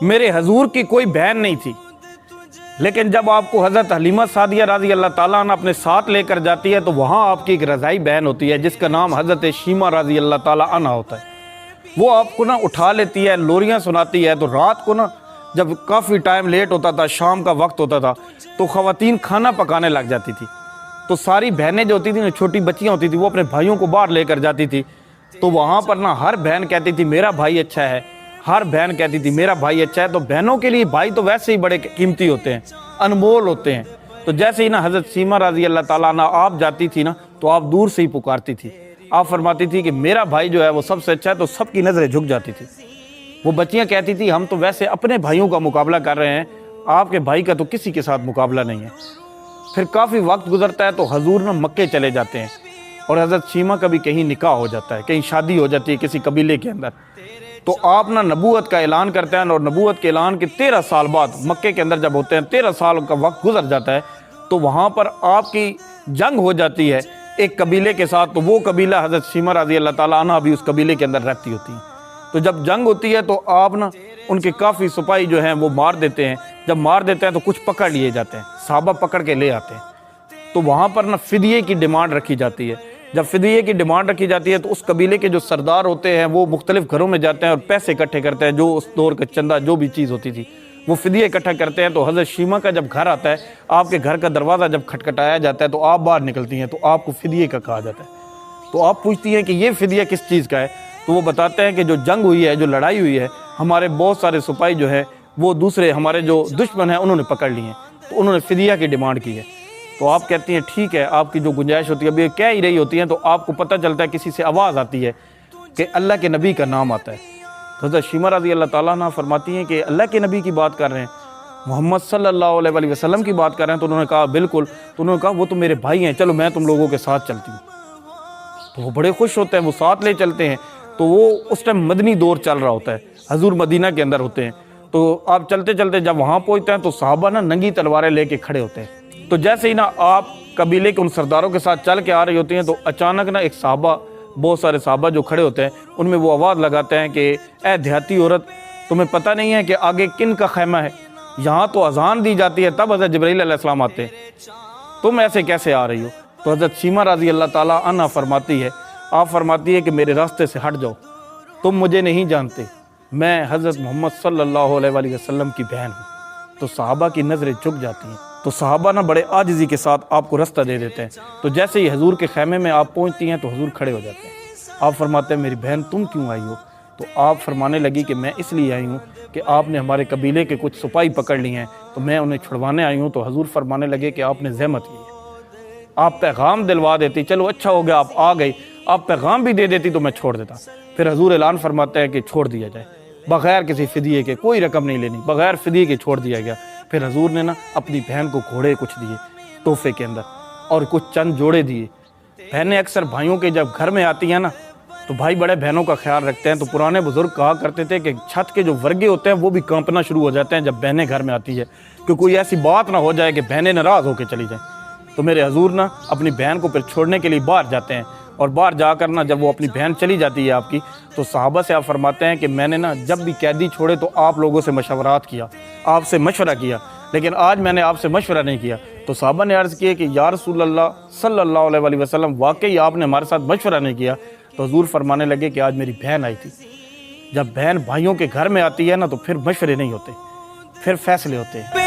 میرے حضور کی کوئی بہن نہیں تھی، لیکن جب آپ کو حضرت حلیمہ سعدیہ رضی اللہ تعالیٰ عنہ اپنے ساتھ لے کر جاتی ہے تو وہاں آپ کی ایک رضائی بہن ہوتی ہے جس کا نام حضرت شیمہ رضی اللہ تعالیٰ عنہ ہوتا ہے۔ وہ آپ کو اٹھا لیتی ہے، لوریاں سناتی ہے۔ تو رات کو جب کافی ٹائم لیٹ ہوتا تھا، شام کا وقت ہوتا تھا، تو خواتین کھانا پکانے لگ جاتی تھی۔ تو ساری بہنیں جو ہوتی تھیں، چھوٹی بچیاں ہوتی تھیں، وہ اپنے بھائیوں کو باہر لے کر جاتی تھی۔ تو وہاں پر ہر بہن کہتی تھی میرا بھائی اچھا ہے، ہر بہن کہتی تھی میرا بھائی اچھا ہے۔ تو بہنوں کے لیے بھائی تو ویسے ہی بڑے قیمتی ہوتے ہیں، انمول ہوتے ہیں۔ تو جیسے ہی حضرت شیمہ رضی اللہ تعالیٰ عنہ آپ جاتی تھی تو آپ دور سے ہی پکارتی تھی۔ آپ فرماتی تھی کہ میرا بھائی جو ہے وہ سب سے اچھا ہے، تو سب کی نظریں جھک جاتی تھی۔ وہ بچیاں کہتی تھی ہم تو ویسے اپنے بھائیوں کا مقابلہ کر رہے ہیں، آپ کے بھائی کا تو کسی کے ساتھ مقابلہ نہیں ہے۔ پھر کافی وقت گزرتا ہے تو حضور مکے چلے جاتے ہیں، اور حضرت شیمہ کا بھی کہیں نکاح ہو جاتا ہے، کہیں شادی ہو جاتی ہے کسی قبیلے کے اندر۔ تو آپ نبوت کا اعلان کرتے ہیں، اور نبوت کے اعلان کے 13 سال بعد مکے کے اندر جب ہوتے ہیں، 13 سال کا وقت گزر جاتا ہے، تو وہاں پر آپ کی جنگ ہو جاتی ہے ایک قبیلے کے ساتھ۔ تو وہ قبیلہ حضرت شیمہ رضی اللہ تعالیٰ عنہ بھی اس قبیلے کے اندر رہتی ہوتی ہیں۔ تو جب جنگ ہوتی ہے تو آپ ان کے کافی سپاہی جو ہیں وہ مار دیتے ہیں۔ جب مار دیتے ہیں تو کچھ پکڑ لیے جاتے ہیں، صحابہ پکڑ کے لے آتے ہیں۔ تو وہاں پر فدیے کی ڈیمانڈ رکھی جاتی ہے۔ جب فدیے کی ڈیمانڈ رکھی جاتی ہے تو اس قبیلے کے جو سردار ہوتے ہیں وہ مختلف گھروں میں جاتے ہیں اور پیسے اکٹھے کرتے ہیں، جو اس دور کا چندہ جو بھی چیز ہوتی تھی وہ فدیے اکٹھا کرتے ہیں۔ تو حضرت شیمہ کا جب گھر آتا ہے، آپ کے گھر کا دروازہ جب کھٹکھٹایا جاتا ہے تو آپ باہر نکلتی ہیں، تو آپ کو فدیے کا کہا جاتا ہے۔ تو آپ پوچھتی ہیں کہ یہ فدیہ کس چیز کا ہے؟ تو وہ بتاتے ہیں کہ جو جنگ ہوئی ہے، جو لڑائی ہوئی ہے، ہمارے بہت سارے سپاہی جو ہے وہ دوسرے ہمارے جو دشمن ہیں انہوں نے پکڑ لی ہیں، تو انہوں نے فدیہ کی ڈیمانڈ کی ہے۔ تو آپ کہتی ہیں ٹھیک ہے، آپ کی جو گنجائش ہوتی ہے، ابھی کہہ ہی رہی ہوتی ہیں تو آپ کو پتہ چلتا ہے کسی سے آواز آتی ہے کہ اللہ کے نبی کا نام آتا ہے۔ تو حضرت شیمہ رضی اللہ تعالیٰ عنہ فرماتی ہیں کہ اللہ کے نبی کی بات کر رہے ہیں، محمد صلی اللہ علیہ وآلہ وسلم کی بات کر رہے ہیں؟ تو انہوں نے کہا بالکل۔ تو انہوں نے کہا وہ تو میرے بھائی ہیں، چلو میں تم لوگوں کے ساتھ چلتی ہوں۔ تو وہ بڑے خوش ہوتے ہیں، وہ ساتھ لے چلتے ہیں۔ تو وہ اس ٹائم مدنی دور چل رہا ہوتا ہے، حضور مدینہ کے اندر ہوتے ہیں۔ تو آپ چلتے چلتے جب وہاں پہنچتے ہیں تو صحابہ ننگی تلواریں لے کے کھڑے ہوتے ہیں۔ تو جیسے ہی آپ قبیلے کے ان سرداروں کے ساتھ چل کے آ رہی ہوتی ہیں تو اچانک ایک صحابہ، بہت سارے صحابہ جو کھڑے ہوتے ہیں ان میں وہ آواز لگاتے ہیں کہ اے دیہاتی عورت، تمہیں پتہ نہیں ہے کہ آگے کن کا خیمہ ہے؟ یہاں تو اذان دی جاتی ہے تب حضرت جبرائیل علیہ السلام آتے ہیں، تم ایسے کیسے آ رہی ہو؟ تو حضرت شیمہ رضی اللہ تعالیٰ عنہ فرماتی ہے، آپ فرماتی ہے کہ میرے راستے سے ہٹ جاؤ، تم مجھے نہیں جانتے، میں حضرت محمد صلی اللہ علیہ وآلہ وسلم کی بہن ہوں۔ تو صحابہ کی نظریں جھک جاتی ہیں، تو صحابہ بڑے عاجزی کے ساتھ آپ کو راستہ دے دیتے ہیں۔ تو جیسے ہی حضور کے خیمے میں آپ پہنچتی ہیں تو حضور کھڑے ہو جاتے ہیں۔ آپ فرماتے ہیں میری بہن تم کیوں آئی ہو؟ تو آپ فرمانے لگی کہ میں اس لیے آئی ہوں کہ آپ نے ہمارے قبیلے کے کچھ سپاہی پکڑ لی ہیں، تو میں انہیں چھڑوانے آئی ہوں۔ تو حضور فرمانے لگے کہ آپ نے زحمت کی ہے، آپ پیغام دلوا دیتی، چلو اچھا ہو گیا آپ آ گئی، آپ پیغام بھی دے دیتی تو میں چھوڑ دیتا۔ پھر حضور اعلان فرماتے ہیں کہ چھوڑ دیا جائے، بغیر کسی فدیے کے، کوئی رقم نہیں لینی، بغیر فدیے کے چھوڑ دیا گیا۔ پھر حضور نے اپنی بہن کو گھوڑے کچھ دیے تحفے کے اندر، اور کچھ چند جوڑے دیے۔ بہنیں اکثر بھائیوں کے جب گھر میں آتی ہیں تو بھائی بڑے بہنوں کا خیال رکھتے ہیں۔ تو پرانے بزرگ کہا کرتے تھے کہ چھت کے جو ورگے ہوتے ہیں وہ بھی کانپنا شروع ہو جاتے ہیں جب بہنیں گھر میں آتی ہے، کہ کوئی ایسی بات نہ ہو جائے کہ بہنیں ناراض ہو کے چلی جائیں۔ تو میرے حضور اپنی بہن کو پھر چھوڑنے کے لیے باہر جاتے ہیں، اور باہر جا کر جب وہ اپنی بہن چلی جاتی ہے آپ کی، تو صحابہ سے آپ فرماتے ہیں کہ میں نے جب بھی قیدی چھوڑے تو آپ لوگوں سے مشورات کیا، آپ سے مشورہ کیا، لیکن آج میں نے آپ سے مشورہ نہیں کیا۔ تو صحابہ نے عرض کیا کہ یا رسول اللہ صلی اللہ علیہ وآلہ وسلم، واقعی آپ نے ہمارے ساتھ مشورہ نہیں کیا؟ تو حضور فرمانے لگے کہ آج میری بہن آئی تھی۔ جب بہن بھائیوں کے گھر میں آتی ہے تو پھر مشورے نہیں ہوتے، پھر فیصلے ہوتے ہیں۔